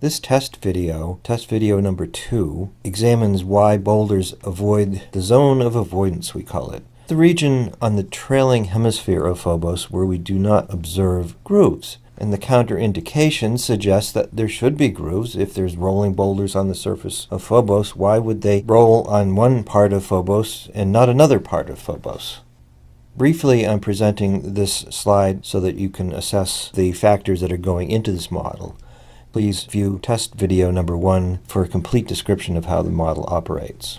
This test video number 2, examines why boulders avoid the zone of avoidance, we call it. The region on the trailing hemisphere of Phobos where we do not observe grooves. And the counterindication suggests that there should be grooves. If there's rolling boulders on the surface of Phobos, why would they roll on one part of Phobos and not another part of Phobos? Briefly, I'm presenting this slide so that you can assess the factors that are going into this model. Please view test video number 1 for a complete description of how the model operates.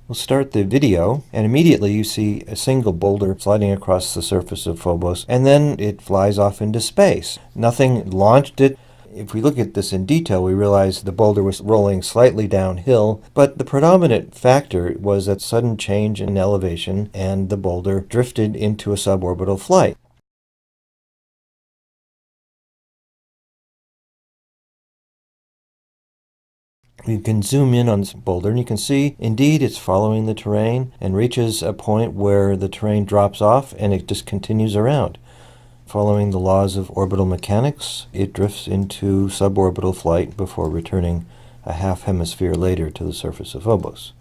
We'll start the video, and immediately you see a single boulder sliding across the surface of Phobos, and then it flies off into space. Nothing launched it. If we look at this in detail, we realize the boulder was rolling slightly downhill, but the predominant factor was that sudden change in elevation, and the boulder drifted into a suborbital flight. You can zoom in on this boulder and you can see indeed it's following the terrain and reaches a point where the terrain drops off and it just continues around. Following the laws of orbital mechanics, it drifts into suborbital flight before returning a half hemisphere later to the surface of Phobos.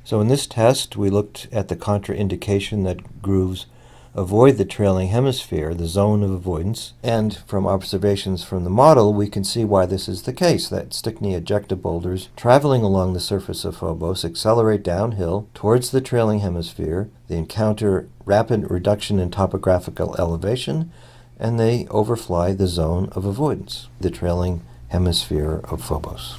So in this test we looked at the contraindication that grooves avoid the trailing hemisphere, the zone of avoidance, and from observations from the model we can see why this is the case, that Stickney ejecta boulders traveling along the surface of Phobos accelerate downhill towards the trailing hemisphere, they encounter rapid reduction in topographical elevation, and they overfly the zone of avoidance, the trailing hemisphere of Phobos.